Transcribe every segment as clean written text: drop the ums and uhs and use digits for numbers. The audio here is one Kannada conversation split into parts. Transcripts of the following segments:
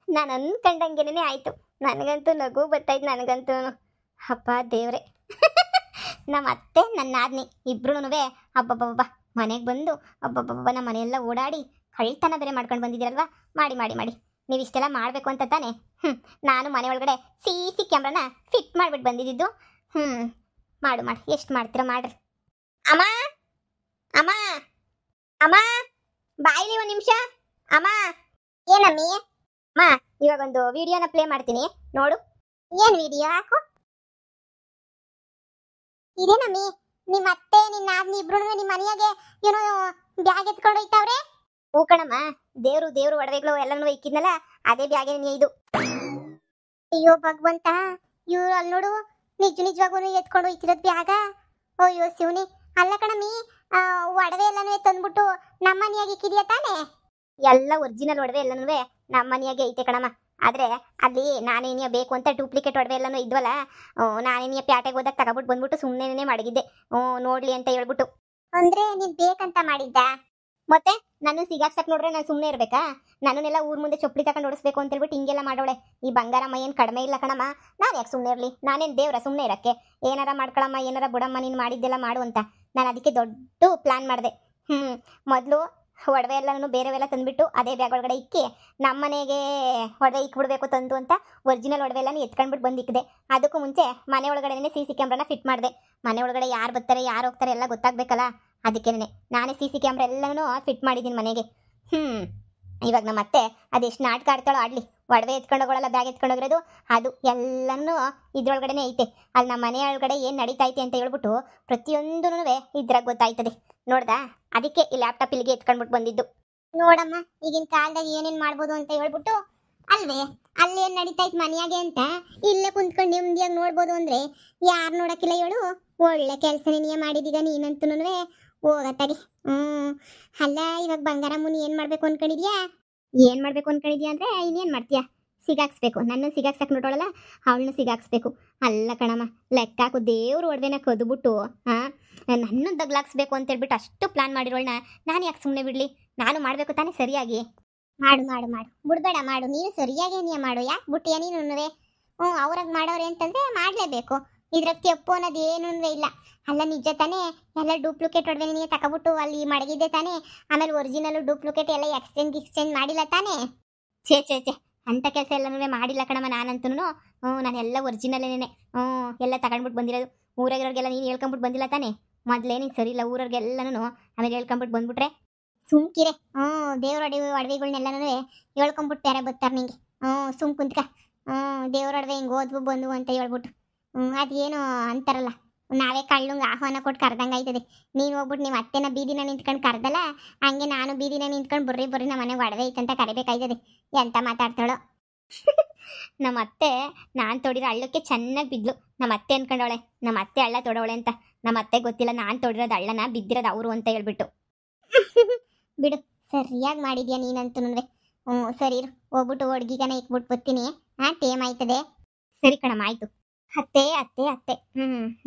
ನಾನು ಅನ್ಕೊಂಡಂಗೆನೇ ಆಯ್ತು. ನನಗಂತೂ ನಗು ಬರ್ತಾಯ್ತು ನನಗಂತೂ. ಅಪ್ಪ ದೇವ್ರೆ. ನಮ್ಮ ಅತ್ತೆ ನನ್ನ ನಾದ್ನಿ ಇಬ್ರು ಅಬ್ಬಬ್ಬಬ್ಬ ಮನೆಗೆ ಬಂದು ಅಬ್ಬಬ್ಬಬ್ಬ ನಮ್ಮ ಮನೆಯೆಲ್ಲ ಓಡಾಡಿ ಕಳ್ತನ ಬೇರೆ ಮಾಡ್ಕೊಂಡು ಬಂದಿದ್ದೀರಲ್ವಾ. ಮಾಡಿ ಮಾಡಿ ಮಾಡಿ ನೀವು ಇಷ್ಟೆಲ್ಲ ಮಾಡಬೇಕು ಅಂತ ತಾನೆ. ನಾನು ಮನೆ ಒಳಗಡೆ ಸಿ ಕ್ಯಾಮ್ರಾನ ಫಿಟ್ ಮಾಡಿಬಿಟ್ಟು ಬಂದಿದ್ದು. ಮಾಡು ಮಾಡಿ ಎಷ್ಟು ಮಾಡ್ತೀರಾ ಮಾಡ್ರಿ. ಅಮ್ಮ ಅಮ್ಮ ಅಮ್ಮ ಬಾಯಿಲಿ ಒಂದು ನಿಮಿಷ. ಅಮ್ಮ ಏನಮ್ಮಿ? ಅಮ್ಮ ಇವಾಗ ಒಂದು ವಿಡಿಯೋನ ಪ್ಲೇ ಮಾಡ್ತೀನಿ ನೋಡು. ಏನು ವಿಡಿಯೋ ಹಾಕು? ಇದೇನಮ್ಮಿ ನಿಮ್ಮ ಅತ್ತೆ ನಿನ್ನ ನಾದ್ನಿ ಇಬ್ರು ನಿಮ್ಮ ಮನೆಯಾಗೆ ಏನೋ ಬ್ಯಾಗ್ ಎತ್ಕೊಂಡು ಹೋಯ್ತಾವ್ರೆ. ಹೂ ಕಣಮ್ಮ, ದೇವ್ರು ಒಡವೆಗಳು ಎಲ್ಲನೂ ಇಕ್ಕಿದ್ನಲ್ಲ ಅದೇ ಬ್ಯಾಗೇ ಇದು. ಅಯ್ಯೋ ಭಗವಂತ, ಇವ್ರು ಅಲ್ಲಿ ನೋಡು ನಿಜವಾಗೂ ಎತ್ಕೊಂಡು ಹೋಯ್ತಿರೋದು ಬ್ಯಾಗ. ಅಯ್ಯೋ ಶಿವನಿ. ಅಲ್ಲ ಕಣಮ್ಮಿ, ಒಡವೆ ಎಲ್ಲನೂ ತಂದ್ಬಿಟ್ಟು ನಮ್ಮ ಮನೆಯಾಗೆ ಇಕ್ಕಿದ್ಯಾ ತಾನೇ? ಎಲ್ಲ ಒರಿಜಿನಲ್ ಒಡವೆ ಎಲ್ಲನೂ ನಮ್ಮ ಮನೆಯಾಗೆ ಐತೆ ಕಣಮ್ಮ. ಆದರೆ ಅಲ್ಲಿ ನಾನೇನಿಯ ಬೇಕು ಅಂತ ಡೂಪ್ಲಿಕೇಟ್ ಒಡವೆ ಎಲ್ಲನೂ ಇದ್ವಲ್ಲ, ನಾನೇನಿಯ ಪ್ಯಾಟೆಗೆ ಹೋದಾಗ ತಗೊಬಿಟ್ಟು ಬಂದ್ಬಿಟ್ಟು ಸುಮ್ಮನೆ ಮಡಗಿದ್ದೆ ನೋಡ್ಲಿ ಅಂತ ಹೇಳ್ಬಿಟ್ಟು. ಅಂದರೆ ನೀನು ಬೇಕಂತ ಮಾಡಿದ್ದ? ಮತ್ತೆ ನಾನು ಸಿಗಾಕ್ಸಕ್ ನೋಡ್ರೆ ನಾನು ಸುಮ್ಮನೆ ಇರಬೇಕಾ? ನನ್ನನ್ನೆಲ್ಲ ಊರ್ ಮುಂದೆ ಚೊಪ್ಪಲಿ ತಗೊಂಡು ಓಡಿಸ್ಬೇಕು ಅಂತ ಹೇಳ್ಬಿಟ್ಟು ಹಿಂಗೆಲ್ಲ ಮಾಡೋಳೆ. ಈ ಬಂಗಾರಮ್ಮ ಏನು ಕಡಿಮೆ ಇಲ್ಲ ಕಣಮ್ಮ. ನಾನು ಯಾಕೆ ಸುಮ್ಮನೆ ಇರಲಿ? ನಾನೇನು ದೇವ್ರ ಸುಮ್ಮನೆ ಇರೋಕ್ಕೆ? ಏನಾರ ಮಾಡ್ಕೊಳಮ್ಮ, ಏನಾರ ಬಿಡಮ್ಮ, ನೀನು ಮಾಡಿದ್ದೆಲ್ಲ ಮಾಡು ಅಂತ ನಾನು ಅದಕ್ಕೆ ದೊಡ್ಡ ಪ್ಲ್ಯಾನ್ ಮಾಡಿದೆ. ಮೊದಲು ಒಡವೆ ಎಲ್ಲನೂ ಬೇರೆವೆಲ್ಲ ತಂದುಬಿಟ್ಟು ಅದೇ ಬ್ಯಾಗ್ ಒಳಗಡೆ ಇಕ್ಕಿ ನಮ್ಮ ಮನೆಗೆ ಒಡವೆ ಇಕ್ಬಿಡ್ಬೇಕು ತಂದು ಅಂತ ಒರಿಜಿನಲ್ ಒಡವೆ ಎಲ್ಲನೂ ಎತ್ಕೊಂಡ್ಬಿಟ್ಟು ಬಂದಿಕ್ಕಿದೆ. ಅದಕ್ಕೂ ಮುಂಚೆ ಮನೆ ಒಳಗಡೆ ಸಿ ಕ್ಯಾಮ್ರಾನ ಫಿಟ್ ಮಾಡಿದೆ. ಮನೆ ಒಳಗಡೆ ಯಾರು ಬರ್ತಾರೆ ಯಾರು ಹೋಗ್ತಾರೆ ಎಲ್ಲ ಗೊತ್ತಾಗಬೇಕಲ್ಲ, ಅದಕ್ಕೇನೆ ನಾನೇ ಸಿ ಕ್ಯಾಮ್ರಾ ಎಲ್ಲನೂ ಫಿಟ್ ಮಾಡಿದ್ದೀನಿ ಮನೆಗೆ. ಇವಾಗ ನಮ್ಮ ಅತ್ತೆ ಅದೆಷ್ಟು ನಾಟಕ ಆಡ್ತಾಳೋ ಆಡಲಿ, ಒಡವೆ ಎತ್ಕೊಂಡೋಗೋಳಲ್ಲ ಬ್ಯಾಗ್ ಎತ್ಕೊಂಡೋಗಿರೋದು ಅದು ಎಲ್ಲನೂ ಇದ್ರೊಳಗಡೆ ಐತೆ. ಅಲ್ಲಿ ನಮ್ಮ ಮನೆ ಒಳಗಡೆ ಏನು ನಡೀತೈತೆ ಅಂತ ಹೇಳ್ಬಿಟ್ಟು ಪ್ರತಿಯೊಂದೂ ಇದ್ರಾಗ ಗೊತ್ತಾಯ್ತದೆ. ನೋಡ್ದಾ? ಅದಕ್ಕೆ ಈ ಲ್ಯಾಪ್ಟಾಪ್ ಇಲ್ಲಿಗೆ ಎತ್ಕೊಂಡ್ಬಿಟ್ಟು ಬಂದಿದ್ದು. ನೋಡಮ್ಮ, ಈಗಿನ ಕಾಲದಾಗ ಏನೇನು ಮಾಡ್ಬೋದು ಅಂತ ಹೇಳ್ಬಿಟ್ಟು ಅಲ್ವೇ, ಅಲ್ಲೇನು ನಡೀತೈತೆ ಮನೆಯಾಗೆ ಅಂತ ಇಲ್ಲೇ ಕುಂತ್ಕೊಂಡು ನೆಮ್ಮದಿಯಾಗಿ ನೋಡ್ಬೋದು ಅಂದರೆ ಯಾರು ನೋಡೋಕ್ಕಿಲ್ಲ ಹೇಳು? ಒಳ್ಳೆ ಕೆಲಸ ನೀನೇ ಮಾಡಿದೀಗ ನೀನಂತೂ ಹೋಗತ್ತಾಗಿ. ಅಲ್ಲ ಇವಾಗ ಬಂಗಾರಮ್ಮನ ಏನು ಮಾಡಬೇಕು ಅನ್ಕೊಂಡಿದ್ಯಾ? ಏನು ಮಾಡಬೇಕು ಅನ್ಕೊಂಡಿದ್ಯಾ ಅಂದರೆ ಇನ್ನೇನು ಮಾಡ್ತೀಯಾ? ಸಿಗಾಕ್ಸ್ಬೇಕು. ನನ್ನ ಸಿಗಾಕ್ಸಕ್ಕೆ ನೋಡೋಳಲ್ಲ ಅವಳನ್ನ ಸಿಗಾಕ್ಸ್ಬೇಕು. ಅಲ್ಲ ಕಣಮ್ಮ, ಲೆಕ್ಕ ಹಾಕು, ದೇವ್ರು ಒಡವೆನ ಕದ್ಬಿಟ್ಟು ನನ್ನ ದಗ್ಲಾಕ್ಸ್ಬೇಕು ಅಂತ ಹೇಳ್ಬಿಟ್ಟು ಅಷ್ಟು ಪ್ಲಾನ್ ಮಾಡಿರೋಳನ್ನ ನಾನು ಯಾಕೆ ಸುಮ್ಮನೆ ಬಿಡಲಿ? ನಾನು ಮಾಡಬೇಕು ತಾನೇ ಸರಿಯಾಗಿ. ಮಾಡು ಮಾಡು ಮಾಡು, ಬಿಡ್ಬೇಡ, ಮಾಡು. ನೀನು ಸರಿಯಾಗಿ ನೀ ಮಾಡು. ಯಾಕೆ ಬಿಟ್ಟಿಯ ನೀನು? ಅವ್ರಾಗ ಮಾಡೋರೆ ಅಂತಂದರೆ ಮಾಡಲೇಬೇಕು. ಇದ್ರಾಗ ತಪ್ಪು ಅನ್ನೋದು ಏನೂ ಇಲ್ಲ. ಅಲ್ಲ ನಿಜ ತಾನೇ? ಎಲ್ಲ ಡೂಪ್ಲಿಕೇಟ್ ಒಡವೆ ನೀನು ತಗೊಬಿಟ್ಟು ಅಲ್ಲಿ ಮಡಗಿದ್ದೆ ತಾನೇ? ಆಮೇಲೆ ಒರಿಜಿನಲ್ ಡೂಪ್ಲಿಕೇಟ್ ಎಲ್ಲ ಎಕ್ಸ್ಚೇಂಜ್ ಮಾಡಿಲ್ಲ ತಾನೇ? ಛೇ ಅಂಥ ಕೆಲಸ ಎಲ್ಲನೂ ಮಾಡಿಲ್ಲ ಕಣಮ್ಮ. ನಾನಂತೂ ನಾನೆಲ್ಲ ಒರಿಜಿನಲ್ಲೇನೆ ಎಲ್ಲ ತಗೊಂಡ್ಬಿಟ್ಟು ಬಂದಿರೋದು. ಊರಾಗಿರೋರಿಗೆಲ್ಲ ನೀನು ಹೇಳ್ಕೊಂಬಿಟ್ಟು ಬಂದಿಲ್ಲ ತಾನೇ? ಮೊದಲೇ ನೀನು ಸರಿ ಇಲ್ಲ. ಊರವ್ರಿಗೆಲ್ಲನೂ ಆಮೇಲೆ ಹೇಳ್ಕೊಂಬಿಟ್ಟು ಬಂದ್ಬಿಟ್ರೆ ಸುಮ್ಕಿರೆ. ದೇವ್ರ ಒಡವೆಗಳ್ನೆಲ್ಲನೂ ಹೇಳ್ಕೊಂಬಿಟ್ಟು ಯಾರೇ ಬರ್ತಾರೆ ನಿಂಗೆ. ಸುಮ್ ಕುಂತ್ಕ. ದೇವ್ರ ಒಡವೆ ಹಿಂಗೆ ಓದ್ವು ಬಂದು ಅಂತ ಹೇಳ್ಬಿಟ್ಟು ಅದೇನು ಅಂತಾರಲ್ಲ, ನಾವೇ ಕಳ್ಳಂಗೆ ಆಹ್ವಾನ ಕೊಟ್ಟು ಕರ್ದಂಗೆ ಆಯ್ತದೆ. ನೀನು ಹೋಗ್ಬಿಟ್ಟು ನಿಮ್ಮ ಅತ್ತೆನ ಬೀದಿನ ನಿಂತ್ಕೊಂಡು ಕರ್ದಲ್ಲ, ಹಂಗೆ ನಾನು ಬೀದಿನ ನಿಂತ್ಕೊಂಡು ಬರ್ರಿ ನಮ್ಮ ಮನೆಗೆ ಒಡವೆ ಐತಂತ ಕರಿಬೇಕಾಯ್ತದೆ. ಎಂತ ಮಾತಾಡ್ತಾಳೋ. ನಮ್ಮ ಅತ್ತೆ ನಾನು ತೊಡಿರೋ ಹಳ್ಳಕ್ಕೆ ಚೆನ್ನಾಗಿ ಬಿದ್ಲು. ನಮ್ಮ ಅತ್ತೆ ಅನ್ಕೊಂಡವಳೆ ನಮ್ಮ ಅತ್ತೆ ಹಳ್ಳ ತೊಡವಳೆ ಅಂತ. ನಮ್ಮ ಅತ್ತೆ ಗೊತ್ತಿಲ್ಲ ನಾನು ತೊಡಿರೋದು ಹಳ್ಳನ, ಬಿದ್ದಿರೋದು ಅವರು ಅಂತ ಹೇಳ್ಬಿಟ್ಟು. ಬಿಡು, ಸರಿಯಾಗಿ ಮಾಡಿದ್ಯಾ ನೀನಂತೂ. ಸರಿ ಇರು, ಹೋಗ್ಬಿಟ್ಟು ಹುಡುಗಿಗನ ಇಕ್ಬಿಟ್ಟು ಬರ್ತೀನಿ. ಟೇಮ್ ಆಯ್ತದೆ. ಸರಿ ಕಣಮ್ಮ, ಆಯಿತು. ಅತ್ತೆ ಅತ್ತೆ ಅತ್ತೆ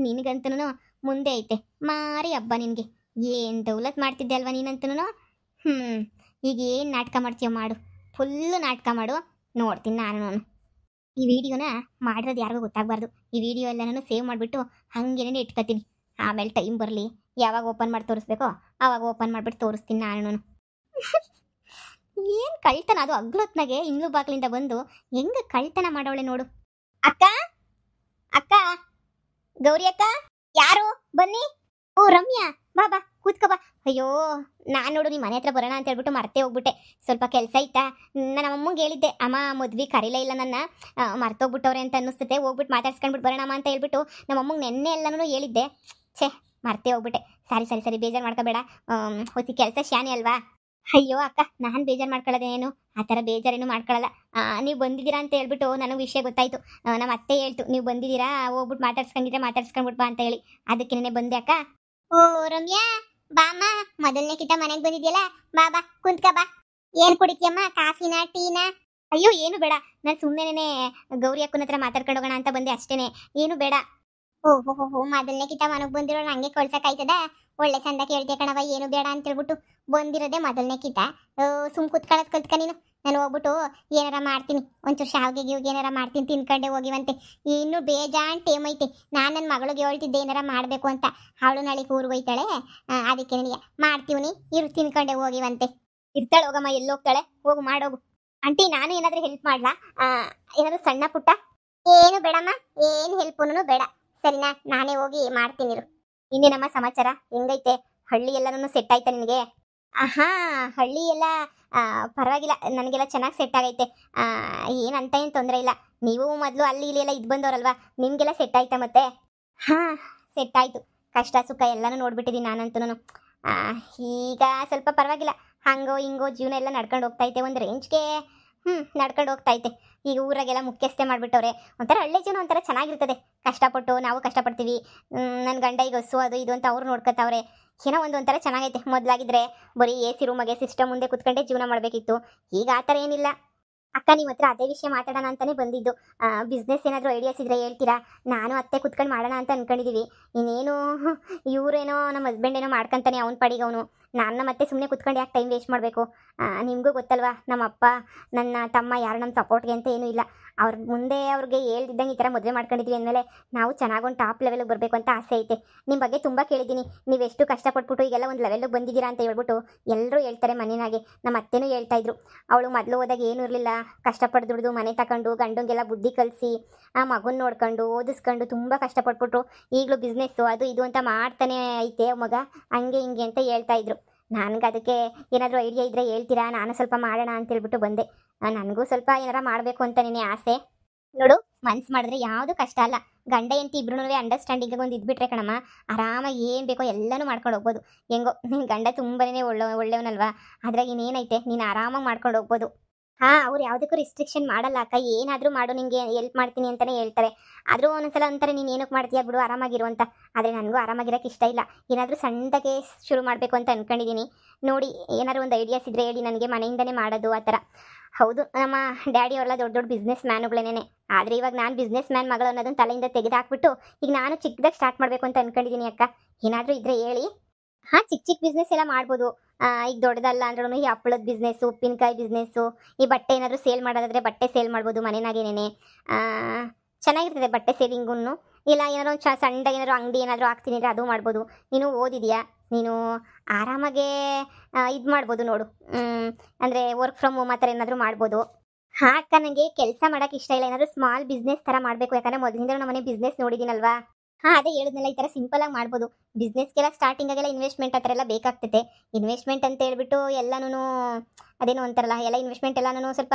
ನಿನಗಂತೂ ಮುಂದೆ ಐತೆ ಮಾರಿ ಹಬ್ಬ. ನಿನಗೆ ಏನು ದೌಲತ್ ಮಾಡ್ತಿದ್ದೆ ಅಲ್ವಾ ನೀನಂತೂ. ಈಗ ಏನು ನಾಟಕ ಮಾಡ್ತೀಯೋ ಮಾಡು, ಫುಲ್ಲು ನಾಟಕ ಮಾಡು, ನೋಡ್ತೀನಿ ನಾನು. ಈ ವಿಡಿಯೋನ ಮಾಡಿರೋದು ಯಾರಿಗೂ ಗೊತ್ತಾಗಬಾರ್ದು. ಈ ವಿಡಿಯೋ ಎಲ್ಲ ನಾನು ಸೇವ್ ಮಾಡಿಬಿಟ್ಟು ಹಾಗೇನೇ ಇಟ್ಕೊತೀನಿ. ಆಮೇಲೆ ಟೈಮ್ ಬರಲಿ, ಯಾವಾಗ ಓಪನ್ ಮಾಡಿ ತೋರಿಸ್ಬೇಕೋ ಆವಾಗ ಓಪನ್ ಮಾಡಿಬಿಟ್ಟು ತೋರಿಸ್ತೀನಿ ನಾನು. ಏನು ಕಳ್ತನ ಅದು? ಅಗ್ಲೊತ್ನಾಗೆ ಇನ್ನೂ ಬಾಗಿಲಿಂದ ಬಂದು ಹೆಂಗೆ ಕಳ್ತನ ಮಾಡೋಳೆ ನೋಡು. ಅಕ್ಕ ಅಕ್ಕ, ಗೌರಿ ಅಕ್ಕ, ಯಾರು? ಬನ್ನಿ. ಓ ರಮ್ಯಾ, ಬಾ ಕೂತ್ಕೋ ಬಾ. ಅಯ್ಯೋ ನಾನು ನೋಡು ನಿಮ್ಮ ಮನೆ ಹತ್ರ ಬರೋಣ ಅಂತ ಹೇಳ್ಬಿಟ್ಟು ಮರ್ತೇ ಹೋಗ್ಬಿಟ್ಟೆ. ಸ್ವಲ್ಪ ಕೆಲಸ ಇತ್ತಾ? ನಾನು ಅಮ್ಮಂಗೆ ಹೇಳಿದ್ದೆ, ಅಮ್ಮ ಮದ್ವೆ ಕರೀಲೇ ಇಲ್ಲ ನನ್ನ, ಮರ್ತೋಗ್ಬಿಟ್ಟವ್ರೆ ಅಂತ ಅನ್ನಿಸ್ತತೆ, ಹೋಗ್ಬಿಟ್ಟು ಮಾತಾಡ್ಸ್ಕೊಂಡ್ಬಿಟ್ಟು ಬರೋಣಮ್ಮ ಅಂತ ಹೇಳ್ಬಿಟ್ಟು ನಮ್ಮ ಅಮ್ಮಂಗೆ ನೆನ್ನೆ ಎಲ್ಲನೂ ಹೇಳಿದ್ದೆ. ಛೇ ಮರ್ತೇ ಹೋಗ್ಬಿಟ್ಟೆ. ಸರಿ ಬೇಜಾರು ಮಾಡ್ಕೋಬೇಡ, ಹೊಸಿ ಕೆಲಸ ಶಾನೆ ಅಲ್ವಾ. ಅಯ್ಯೋ ಅಕ್ಕ, ನಾನು ಬೇಜಾರು ಮಾಡ್ಕೊಳ್ಳೋದೇನು? ಆ ಥರ ಬೇಜಾರೇನು ಮಾಡ್ಕೊಳ್ಳಲ್ಲ. ನೀವು ಬಂದಿದ್ದೀರಾ ಅಂತ ಹೇಳ್ಬಿಟ್ಟು ನನಗೆ ವಿಷಯ ಗೊತ್ತಾಯಿತು. ನಮ್ಮ ಅತ್ತೆ ಹೇಳ್ತು ನೀವು ಬಂದಿದ್ದೀರಾ, ಹೋಗ್ಬಿಟ್ಟು ಮಾತಾಡ್ಸ್ಕೊಂಡ್ಬಿಟ್ಟು ಬಾ ಅಂತ ಹೇಳಿ, ಅದಕ್ಕೆ ನೆನೆ ಬಂದೆ ಅಕ್ಕ. ಓ ರಮ್ಯಾ, ಬಾಮ್ಮ, ಮೊದಲನೇ ಕಿತ ಮನೆಗೆ ಬಂದಿದ್ಯಲ್ಲ, ಬಾ ಕುಂತ್ಕ ಬಾ. ಏನು ಕುಡಿತೀಯಮ್ಮ, ಕಾಫಿನಾ ಟೀನಾ? ಅಯ್ಯೋ ಏನು ಬೇಡ, ನಾನು ಸುಮ್ಮನೆ ಗೌರಿ ಅಕ್ಕನ ಹತ್ರ ಮಾತಾಡ್ಕೊಂಡು ಹೋಗೋಣ ಅಂತ ಬಂದೆ ಅಷ್ಟೇನೆ, ಏನು ಬೇಡ. ಓಹೋ ಮೊದಲನೇ ಕಿತ ಮನೆಗೆ ಬಂದಿರೋ ಹಂಗೆ ಕೊಳ್ಸಕ್ಕಾಯ್ತದ? ಒಳ್ಳೆ ಚಂದ ಕೇಳ್ತೀಯ ಕಣವ, ಏನು ಬೇಡ ಅಂತ ಹೇಳ್ಬಿಟ್ಟು ಬಂದಿರೋದೆ ಮೊದಲನೇ ಕಿತ. ಸುಮ್ ಕುತ್ಕೊಳ್ಳೋದು ಕಲ್ತ್ಕ ನೀನು. ನಾನು ಹೋಗ್ಬಿಟ್ಟು ಏನಾರ ಮಾಡ್ತೀನಿ, ಒಂಚೂರು ಶಾವಿಗೆ ಗೀವಿಗೆ ಏನಾರ ಮಾಡ್ತೀನಿ, ತಿನ್ಕೊಂಡೆ ಹೋಗಿವಂತೆ. ಇನ್ನು ಬೇಜಾನ್ ಟೈಮ್ ಐತೆ. ನಾನು ನನ್ನ ಮಗಳಿಗೆ ಹೇಳ್ತಿದ್ದೆ ಏನಾರ ಮಾಡಬೇಕು ಅಂತ. ಅವಳು ನಾಳೆ ಊರಿಗೆ ಹೋಯ್ತಾಳೆ, ಅದಕ್ಕೆ ನನಗೆ ಮಾಡ್ತೀವಿ, ಇರು ತಿನ್ಕೊಂಡೆ ಹೋಗಿವಂತೆ. ಇರ್ತಾಳೆ ಹೋಗಮ್ಮ, ಎಲ್ಲಿ ಹೋಗ್ತಾಳೆ, ಹೋಗು ಮಾಡೋಗು. ಆಂಟಿ ನಾನು ಏನಾದರೂ ಹೆಲ್ಪ್ ಮಾಡ್ಲಾ? ಏನಾದರೂ ಸಣ್ಣ ಪುಟ್ಟ? ಏನು ಬೇಡಮ್ಮ, ಏನು ಹೆಲ್ಪುನು ಬೇಡ, ಸರಿನಾ? ನಾನೇ ಹೋಗಿ ಮಾಡ್ತೀನಿ ಇರು. ಇನ್ನೇನಮ್ಮ ಸಮಾಚಾರ, ಹೆಂಗೈತೆ ಹಳ್ಳಿ ಎಲ್ಲನೂ ಸೆಟ್ ಆಯ್ತಾ ನಿನಗೆ? ಹಾ, ಹಳ್ಳಿ ಎಲ್ಲ ಪರವಾಗಿಲ್ಲ, ನನಗೆಲ್ಲ ಚೆನ್ನಾಗಿ ಸೆಟ್ ಆಗೈತೆ. ಏನಂತ ಏನು ತೊಂದರೆ ಇಲ್ಲ. ನೀವು ಮೊದಲು ಅಲ್ಲಿ ಇಲ್ಲಿ ಎಲ್ಲ ಇದು ಬಂದವರಲ್ವಾ, ನಿಮಗೆಲ್ಲ ಸೆಟ್ ಆಯ್ತಾ ಮತ್ತೆ? ಹಾಂ, ಸೆಟ್ ಆಯಿತು. ಕಷ್ಟ ಸುಖ ಎಲ್ಲನೂ ನೋಡ್ಬಿಟ್ಟಿದ್ದೀನಿ ನಾನಂತೂ. ಈಗ ಸ್ವಲ್ಪ ಪರವಾಗಿಲ್ಲ, ಹಂಗೋ ಹಿಂಗೋ ಜೀವನ ಎಲ್ಲ ನಡ್ಕೊಂಡು ಹೋಗ್ತೈತೆ ಒಂದು ರೇಂಜ್ಗೆ. ನಡ್ಕೊಂಡು ಹೋಗ್ತೈತೆ. ಈಗ ಊರಾಗೆಲ್ಲ ಮುಖ್ಯಸ್ಥೆ ಮಾಡಿಬಿಟ್ಟವ್ರೆ. ಒಂಥರ ಹಳ್ಳಿ ಜೀವನ ಒಂಥರ ಚೆನ್ನಾಗಿರ್ತದೆ. ಕಷ್ಟಪಟ್ಟು ನಾವು ಕಷ್ಟಪಡ್ತೀವಿ. ನನ್ನ ಗಂಡ ಈಗ ಹಸು ಅದು ಇದು ಅಂತ ಅವ್ರು ನೋಡ್ಕೊತಾವ್ರೆ. ಏನೋ ಒಂಥರ ಚೆನ್ನಾಗೈತೆ. ಮೊದಲಾಗಿದ್ರೆ ಬರೀ ಎ ಸಿ ರೂಮಗೆ ಸಿಸ್ಟಮ್ ಮುಂದೆ ಕುತ್ಕೊಂಡೇ ಜೀವನ ಮಾಡಬೇಕಿತ್ತು. ಈಗ ಆ ಥರ ಏನಿಲ್ಲ. ಅಕ್ಕ ನಿಮ್ಮ ಹತ್ರ ಅದೇ ವಿಷಯ ಮಾತಾಡೋಣ ಅಂತಲೇ ಬಂದಿದ್ದು. ಬಿಸ್ನೆಸ್ ಏನಾದರೂ ಐಡಿಯಾಸ್ ಇದ್ರೆ ಹೇಳ್ತೀರಾ? ನಾನು ಅತ್ತೆ ಕುತ್ಕೊಂಡು ಮಾಡೋಣ ಅಂತ ಅಂದ್ಕೊಂಡಿದ್ದೀವಿ. ಇನ್ನೇನು ಇವರೇನೋ ನಮ್ಮ ಹಸ್ಬೆಂಡ್ ಏನೋ ಮಾಡ್ಕೊಂತಾನೆ ಅವ್ನ ಪಾಡಿಗೆ ಅವನು. ನಾನು ಮತ್ತೆ ಸುಮ್ಮನೆ ಕುತ್ಕೊಂಡು ಯಾಕೆ ಟೈಮ್ ವೇಸ್ಟ್ ಮಾಡಬೇಕು? ನಿಮಗೂ ಗೊತ್ತಲ್ವಾ, ನಮ್ಮ ಅಪ್ಪ ನನ್ನ ತಮ್ಮ ಯಾರು ನಮ್ಮ ಸಪೋರ್ಟ್ಗೆ ಅಂತ ಏನೂ ಇಲ್ಲ. ಅವ್ರ ಮುಂದೆ ಅವ್ರಿಗೆ ಹೇಳ್ದಿದ್ದಂಗೆ ಈ ಥರ ಮದುವೆ ಮಾಡ್ಕೊಂಡಿದ್ವಿ ಅಂದಮೇಲೆ ನಾವು ಚೆನ್ನಾಗೊಂದು ಟಾಪ್ ಲೆವೆಲ್ಗೆ ಬರಬೇಕು ಅಂತ ಆಸೆ ಐತೆ. ನಿಮ್ಮ ಬಗ್ಗೆ ತುಂಬ ಕೇಳಿದ್ದೀನಿ. ನೀವೆಷ್ಟು ಕಷ್ಟಪಟ್ಬಿಟ್ಟು ಈಗೆಲ್ಲ ಒಂದು ಲೆವೆಲ್ಗೆ ಬಂದಿದ್ದೀರಾ ಅಂತ ಹೇಳ್ಬಿಟ್ಟು ಎಲ್ಲರೂ ಹೇಳ್ತಾರೆ ಮನೆಯಾಗೆ. ನಮ್ಮ ಅತ್ತೆನೂ ಹೇಳ್ತಾಯಿದ್ರು, ಅವಳು ಮೊದಲು ಹೋದಾಗ ಏನೂ ಇರಲಿಲ್ಲ, ಕಷ್ಟಪಟ್ಟು ದುಡಿದು ಮನೆ ತಗೊಂಡು ಗಂಡಂಗೆಲ್ಲ ಬುದ್ಧಿ ಕಲಿಸಿ ಆ ಮಗನ ನೋಡ್ಕೊಂಡು ಓದಿಸ್ಕೊಂಡು ತುಂಬ ಕಷ್ಟಪಟ್ಬಿಟ್ರು. ಈಗಲೂ ಬಿಸ್ನೆಸ್ಸು ಅದು ಇದು ಅಂತ ಮಾಡ್ತಾನೆ ಐತೆ ಮಗ, ಹಂಗೆ ಹಿಂಗೆ ಅಂತ ಹೇಳ್ತಾಯಿದ್ರು. ನನಗೆ ಅದಕ್ಕೆ ಏನಾದರೂ ಐಡಿಯಾ ಇದ್ದರೆ ಹೇಳ್ತೀರಾ? ನಾನು ಸ್ವಲ್ಪ ಮಾಡೋಣ ಅಂತೇಳ್ಬಿಟ್ಟು ಬಂದೆ. ನನಗೂ ಸ್ವಲ್ಪ ಏನಾರ ಮಾಡಬೇಕು ಅಂತ ನೀನೇ ಆಸೆ. ನೋಡು, ಮನ್ಸು ಮಾಡಿದ್ರೆ ಯಾವುದು ಕಷ್ಟ ಅಲ್ಲ. ಗಂಡ ಹೆಂಡತಿ ಇಬ್ರು ಅಂಡರ್ಸ್ಟ್ಯಾಂಡಿಂಗ್ ಒಂದು ಇದ್ಬಿಟ್ರೆ ಕಣಮ್ಮ, ಆರಾಮಾಗಿ ಏನು ಬೇಕೋ ಎಲ್ಲನೂ ಮಾಡ್ಕೊಂಡು ಹೋಗ್ಬೋದು. ಹೆಂಗೋ ನಿನ್ನ ಗಂಡ ತುಂಬನೇ ಒಳ್ಳೆಯವನಲ್ವಾ, ಅದ್ರಾಗ ಇನ್ನೇನೈತೆ, ನೀನು ಆರಾಮಾಗಿ ಮಾಡ್ಕೊಂಡು ಹೋಗ್ಬೋದು. ಹಾಂ, ಅವ್ರು ಯಾವುದಕ್ಕೂ ರಿಸ್ಟ್ರಿಕ್ಷನ್ ಮಾಡಲ್ಲ ಅಕ್ಕ. ಏನಾದರೂ ಮಾಡು, ನಿಂಗೆ ಹೆಲ್ಪ್ ಮಾಡ್ತೀನಿ ಅಂತಲೇ ಹೇಳ್ತಾರೆ. ಆದರೂ ಒಂದೊಂದ್ಸಲ ಅಂತಾರೆ ನೀನು ಏನಕ್ಕೆ ಮಾಡ್ತೀಯಾ ಬಿಡು, ಆರಾಮಾಗಿರು ಅಂತ. ಆದರೆ ನನಗೂ ಆರಾಮಾಗಿರೋಕ್ಕೆ ಇಷ್ಟ ಇಲ್ಲ. ಏನಾದರೂ ಸಣ್ಣದಾಗೆ ಶುರು ಮಾಡಬೇಕು ಅಂತ ಅಂದ್ಕೊಂಡಿದ್ದೀನಿ. ನೋಡಿ, ಏನಾದರೂ ಒಂದು ಐಡಿಯಾಸ್ ಇದ್ದರೆ ಹೇಳಿ ನನಗೆ, ಮನೆಯಿಂದನೇ ಮಾಡೋದು ಆ ಥರ. ಹೌದು, ನಮ್ಮ ಡ್ಯಾಡಿ ಅವರೆಲ್ಲ ದೊಡ್ಡ ದೊಡ್ಡ ಬಿಸ್ನೆಸ್ ಮ್ಯಾನುಗಳೇನೆ. ಆದರೆ ಇವಾಗ ನಾನು ಬಿಸ್ನೆಸ್ ಮ್ಯಾನ್ ಮಗಳು ಅನ್ನೋದನ್ನು ತಲೆಯಿಂದ ತೆಗೆದುಹಾಕ್ಬಿಟ್ಟು ಈಗ ನಾನು ಚಿಕ್ಕದಾಗಿ ಸ್ಟಾರ್ಟ್ ಮಾಡಬೇಕು ಅಂತ ಅಂದ್ಕೊಂಡಿದ್ದೀನಿ ಅಕ್ಕ. ಏನಾದರೂ ಇದ್ದರೆ ಹೇಳಿ. ಹಾಂ, ಚಿಕ್ಕ ಚಿಕ್ಕ ಬಿಸ್ನೆಸ್ ಎಲ್ಲ ಮಾಡ್ಬೋದು. ಈಗ ದೊಡ್ಡದಲ್ಲ ಅಂದ್ರೂ ಈ ಹಪ್ಪಳದ ಬಿಸ್ನೆಸ್ಸು, ಉಪ್ಪಿನಕಾಯಿ ಬಿಸ್ನೆಸ್ಸು, ಈ ಬಟ್ಟೆ ಏನಾದರೂ ಸೇಲ್ ಮಾಡೋದಾದರೆ ಬಟ್ಟೆ ಸೇಲ್ ಮಾಡ್ಬೋದು ಮನೆಯಾಗೇನೆ. ಚೆನ್ನಾಗಿರ್ತದೆ ಬಟ್ಟೆ ಸೇಲಿಂಗೂ. ಇಲ್ಲ ಏನಾದ್ರು ಒಂದು ಸಣ್ಣದಾಗಿ ಏನಾದ್ರು ಅಂಗಡಿ ಏನಾದರೂ ಹಾಕ್ತೀನಿ ಅಂದರೆ ಅದು ಮಾಡ್ಬೋದು. ನೀನು ಓದಿದೆಯಾ, ನೀನು ಆರಾಮಾಗೆ ಇದು ಮಾಡ್ಬೋದು ನೋಡು. ಅಂದರೆ ವರ್ಕ್ ಫ್ರಮ್ ಹೋಮ್ ಆ ಥರ ಏನಾದರೂ ಮಾಡ್ಬೋದು. ಹಾಂ ಅಕ್ಕ, ನನಗೆ ಕೆಲಸ ಮಾಡೋಕ್ಕೆ ಇಷ್ಟ ಇಲ್ಲ. ಏನಾದರೂ ಸ್ಮಾಲ್ ಬಿಸ್ನೆಸ್ ಥರ ಮಾಡಬೇಕು. ಯಾಕಂದರೆ ಮೊದಲಿಂದ ನಮ್ಮ ಮನೆ ಬಿಸ್ನೆಸ್ ನೋಡಿದ್ದೀನಲ್ವಾ. ಹಾಂ, ಅದೇ ಹೇಳಿದ್ನಲ್ಲ, ಈ ಥರ ಸಿಂಪಲಾಗಿ ಮಾಡ್ಬೋದು. ಬಿಸ್ನೆಸ್ಗೆಲ್ಲ ಸ್ಟಾರ್ಟಿಂಗಾಗೆಲ್ಲ ಇನ್ವೆಸ್ಟ್ಮೆಂಟ್ ಆ ಥರ ಎಲ್ಲ ಬೇಕಾಗ್ತೈತೆ. ಇನ್ವೆಸ್ಟ್ಮೆಂಟ್ ಅಂತ ಹೇಳ್ಬಿಟ್ಟು ಎಲ್ಲನೂ ಅದೇನೋ ಅಂತಾರಲ್ಲ, ಎಲ್ಲ ಇನ್ವೆಸ್ಟ್ಮೆಂಟ್ ಎಲ್ಲನೂ ಸ್ವಲ್ಪ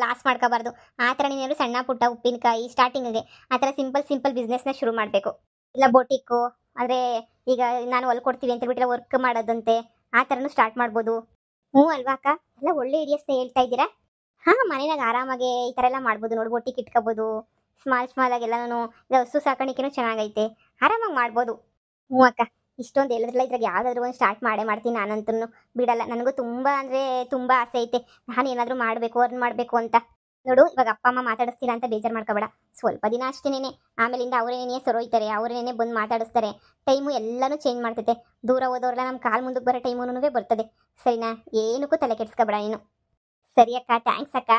ಲಾಸ್ ಮಾಡ್ಕೋಬಾರ್ದು. ಆ ಥರ ನೀನೇನು ಸಣ್ಣ ಪುಟ್ಟ ಉಪ್ಪಿನಕಾಯಿ ಸ್ಟಾರ್ಟಿಂಗಿಗೆ ಆ ಥರ ಸಿಂಪಲ್ ಬಿಸ್ನೆಸ್ನ ಶುರು ಮಾಡಬೇಕು. ಇಲ್ಲ ಬೋಟಿಕ್ಕು, ಅಂದರೆ ಈಗ ನಾನು ಹೊಲ್ಕೊಡ್ತೀವಿ ಅಂತ ಹೇಳ್ಬಿಟ್ಟು ವರ್ಕ್ ಮಾಡೋದಂತೆ ಆ ಥರನೂ ಸ್ಟಾರ್ಟ್ ಮಾಡ್ಬೋದು. ಹ್ಞೂ ಅಲ್ವಾ ಅಕ್ಕ, ಎಲ್ಲ ಒಳ್ಳೆ ಐಡಿಯಾಸ್ನ ಹೇಳ್ತಾ ಇದ್ದೀರಾ. ಹಾಂ, ಮನೆಯಾಗ ಆರಾಮಾಗಿ ಈ ಥರ ಎಲ್ಲ ಮಾಡ್ಬೋದು ನೋಡು. ಬೋಟಿಕ್ ಇಟ್ಕೋಬೋದು, ಸ್ಮಾಲ್ ಆಗಿ ಎಲ್ಲನೂ. ಇದು ಹಸು ಸಾಕಾಣಿಕೆನೂ ಚೆನ್ನಾಗೈತೆ, ಆರಾಮಾಗಿ ಮಾಡ್ಬೋದು. ಹ್ಞೂ ಅಕ್ಕ, ಇಷ್ಟೊಂದು ಹೇಳಿದ್ರಲ್ಲ, ಇದ್ರಾಗ ಯಾವುದಾದ್ರೂ ಒಂದು ಸ್ಟಾರ್ಟ್ ಮಾಡ್ತೀನಿ. ನಾನಂತೂ ಬಿಡಲ್ಲ. ನನಗೂ ತುಂಬ ಅಂದರೆ ತುಂಬ ಆಸೆ ಐತೆ, ನಾನು ಏನಾದರೂ ಮಾಡಬೇಕು, ಅರ್ನ್ ಮಾಡಬೇಕು ಅಂತ. ನೋಡು, ಇವಾಗ ಅಪ್ಪ ಅಮ್ಮ ಮಾತಾಡಿಸ್ತೀರಾ ಅಂತ ಬೇಜಾರು ಮಾಡ್ಕೋಬೇಡ. ಸ್ವಲ್ಪ ದಿನ ಅಷ್ಟೇನೆ, ಆಮೇಲಿಂದ ಅವರೇನೇ ಸೊರೋಯ್ತಾರೆ, ಅವರೇನೇ ಬಂದು ಮಾತಾಡಿಸ್ತಾರೆ. ಟೈಮು ಎಲ್ಲನೂ ಚೇಂಜ್ ಮಾಡ್ತೈತೆ. ದೂರ ಹೋದವ್ರಲ್ಲ ನಮ್ಮ ಕಾಲು ಮುಂದಕ್ಕೆ ಬರೋ ಟೈಮೂ ಬರ್ತದೆ. ಸರಿನಾ? ಏನಕ್ಕೂ ತಲೆ ಕೆಡಿಸ್ಕೋಬೇಡ ನೀನು. ಸರಿ ಅಕ್ಕ, ಥ್ಯಾಂಕ್ಸ್ ಅಕ್ಕ.